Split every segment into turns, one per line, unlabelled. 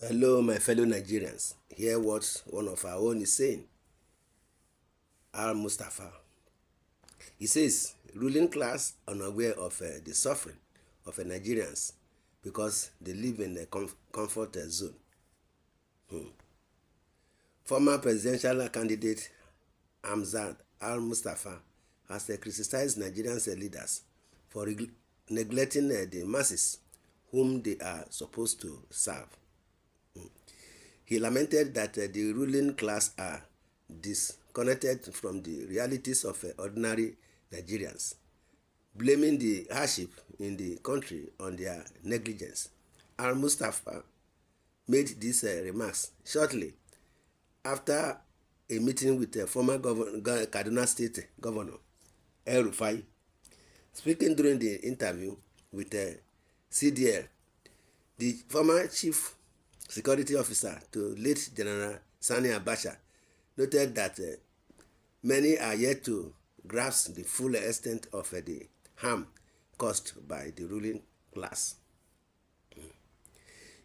Hello, my fellow Nigerians. Hear what one of our own is saying. Mustapha. He says, ruling class unaware of the suffering of Nigerians because they live in a comfort zone. Former presidential candidate Hamzat al-Mustapha has criticized Nigerian leaders for neglecting the masses whom they are supposed to serve. He lamented that the ruling class are disconnected from the realities of ordinary Nigerians, blaming the hardship in the country on their negligence. Al-Mustapha made these remarks shortly after a meeting with former Kaduna State Governor elrufai. Speaking during the interview with CDL, the former chief security officer to late General Sani Abacha noted that many are yet to grasp the full extent of the harm caused by the ruling class.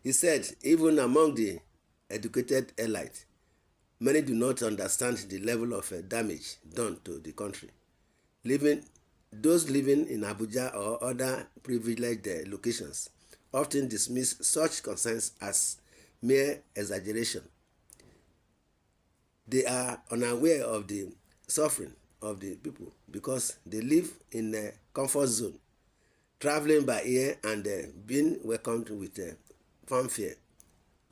He said even among the educated elite, many do not understand the level of damage done to the country. Those living in Abuja or other privileged locations often dismiss such concerns as mere exaggeration. They are unaware of the suffering of the people because they live in a comfort zone, traveling by air and being welcomed with fanfare,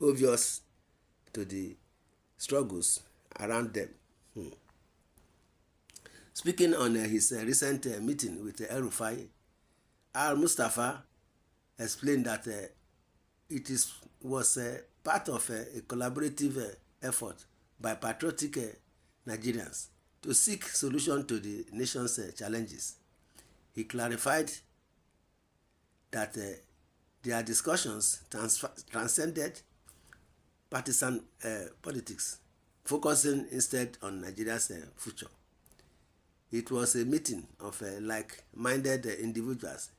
obvious to the struggles around them. Speaking on his recent meeting with elrufai, al-Mustapha explained that it was part of a collaborative effort by patriotic Nigerians to seek solution to the nation's challenges. He clarified that their discussions transcended partisan politics, focusing instead on Nigeria's future. It was a meeting of like-minded individuals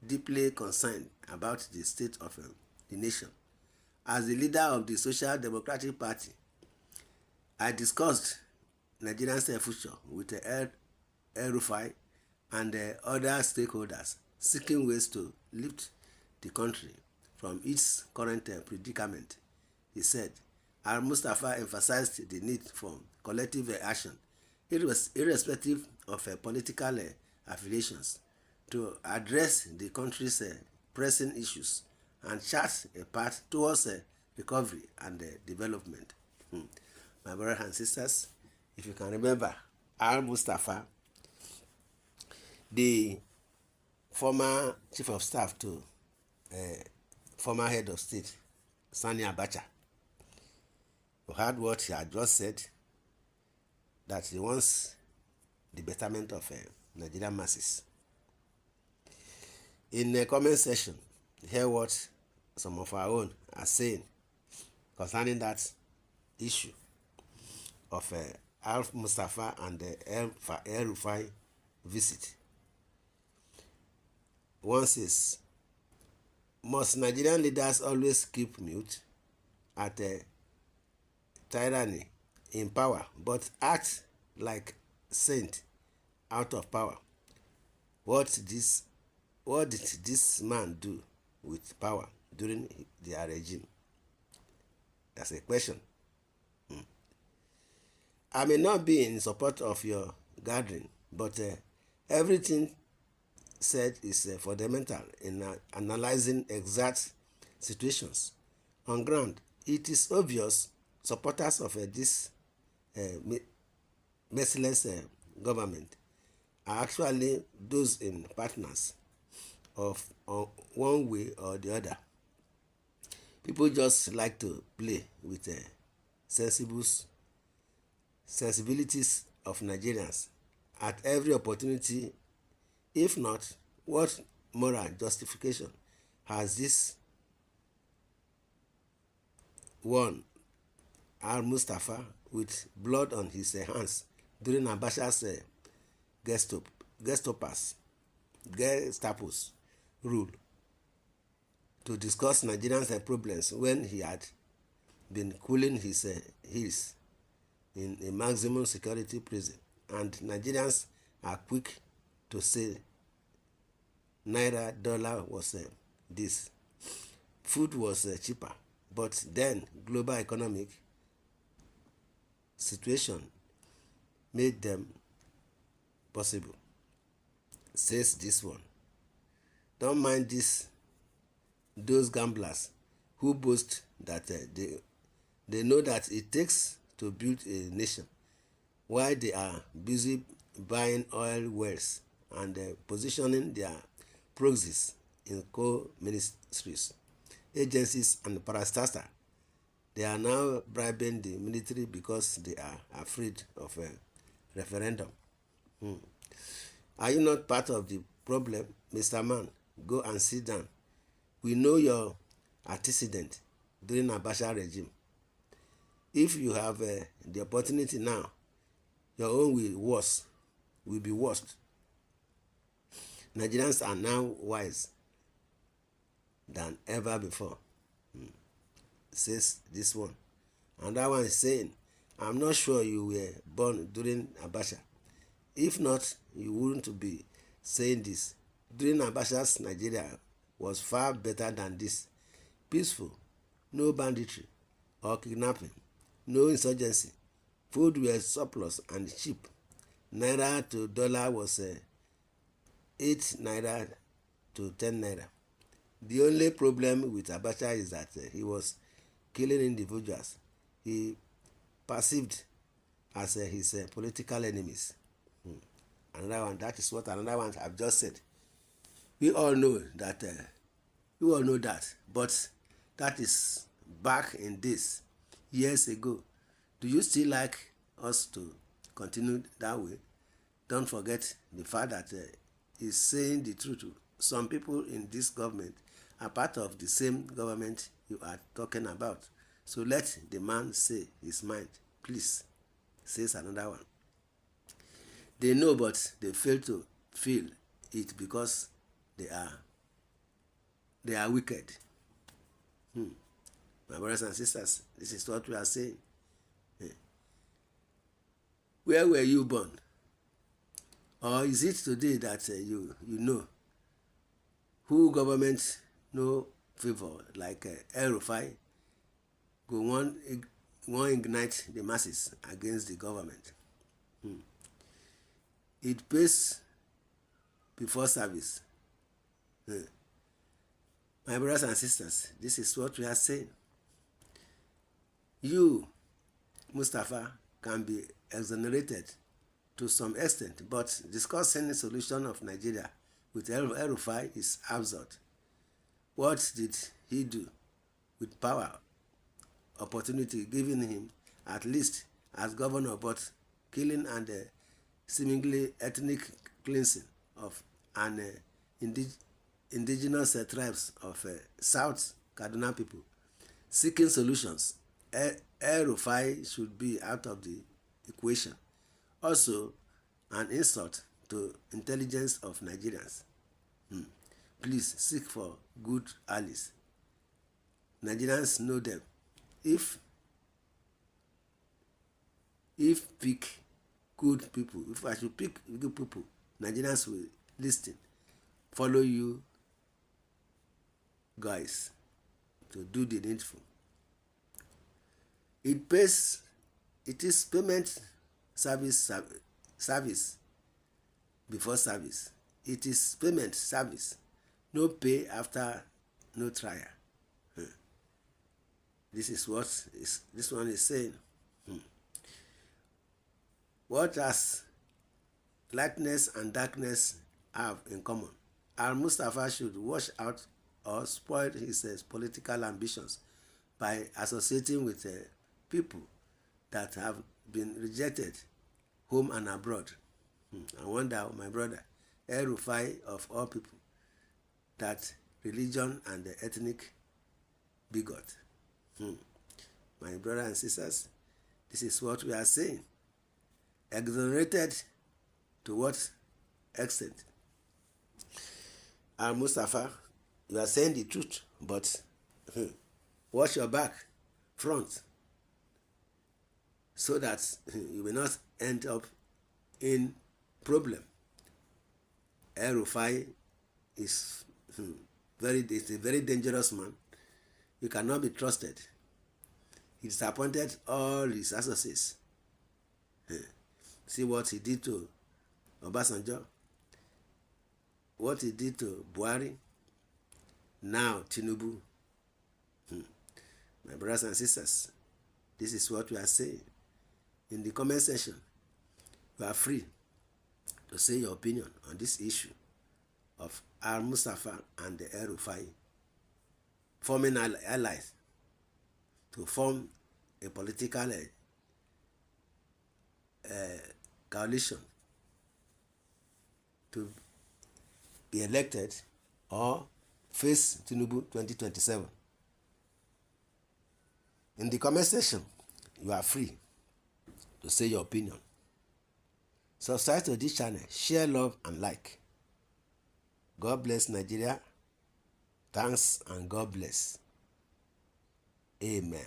deeply concerned about the state of the nation. As the leader of the Social Democratic Party, I discussed Nigeria's future with elrufai and other stakeholders, seeking ways to lift the country from its current predicament. He said, Al-Mustapha emphasized the need for collective action, irrespective of political affiliations, to address the country's pressing issues and chart a path towards recovery and development. My brothers and sisters, if you can remember, Al-Mustapha, the former chief of staff to former head of state, Sani Abacha, you heard what he had just said, that he wants the betterment of Nigerian masses. In the comment section, hear what some of our own are saying concerning that issue of Al-Mustapha and the elrufai visit. One says, must Nigerian leaders always keep mute at tyranny in power but act like saint out of power? What did this man do with power during their regime? That's a question. I may not be in support of your gathering, but everything said is fundamental in analyzing exact situations. On ground, it is obvious supporters of this merciless government are actually those in partners of one way or the other. People just like to play with sensibilities of Nigerians at every opportunity. If not, what moral justification has this one Al-Mustapha with blood on his hands during Abacha's Gestapo's rule to discuss Nigerians' problems when he had been cooling his heels in a maximum security prison, and Nigerians are quick to say naira dollar was this. Food was cheaper, but then global economic situation made them possible, says this one. Don't mind those gamblers who boast that they know that it takes to build a nation, while they are busy buying oil wells and positioning their proxies in co-ministries, agencies, and parastatals. They are now bribing the military because they are afraid of a referendum. Are you not part of the problem, Mr. Man? Go and sit down. We know your antecedent during Abacha regime. If you have the opportunity now, your own will be worse. Nigerians are now wise than ever before, says this one. And that one is saying, I'm not sure you were born during Abacha. If not, you wouldn't be saying this. During Abacha's Nigeria was far better than this. Peaceful, no banditry or kidnapping, no insurgency. Food was surplus and cheap. Naira to dollar was 8 naira to 10 naira. The only problem with Abacha is that he was killing individuals he perceived as his political enemies. Another one, that is what another one I've just said. We all know that, but that is back in days, years ago. Do you still like us to continue that way? Don't forget the fact that is saying the truth. Some people in this government are part of the same government you are talking about. So let the man say his mind, please, says another one. They know, but they fail to feel it because they are wicked. My brothers and sisters, this is what we are saying. Where were you born? Or is it today that you know who government no favor, like elrufai go one ignite the masses against the government? It pays before service. My brothers and sisters, this is what we are saying. You, Mustapha, can be exonerated to some extent, but discussing the solution of Nigeria with elrufai is absurd. What did he do with power, opportunity given him at least as governor, but killing and seemingly ethnic cleansing of an indigenous tribes of South Kaduna people, seeking solutions? elrufai should be out of the equation. Also, an insult to intelligence of Nigerians. Please seek for good allies. Nigerians know them. If pick good people, if I should pick good people, Nigerians will listen, follow you guys to do the needful. It is payment service before service. It is payment service, no pay after no trial. This is what this one is saying. What does lightness and darkness have in common? Mustapha should wash out or spoil his political ambitions by associating with people that have been rejected home and abroad. I wonder, my brother, elrufai of all people, that religion and ethnic bigot. My brothers and sisters, this is what we are saying. Exonerated to what extent? Mustapha, you are saying the truth, but watch your back. front so that you will not end up in problem. El-Rufai is is a very dangerous man. You cannot be trusted. He disappointed all his associates. See what he did to Obasanjo, what he did to Buhari, now Tinubu. My brothers and sisters, this is what we are saying. In the comment section, you are free to say your opinion on this issue of Mustapha and the El-Rufai forming allies to form a political coalition to be elected or face Tinubu 2027. In the comment section, you are free to say your opinion. Subscribe to this channel, share, love, and like. God bless Nigeria. Thanks and God bless. Amen.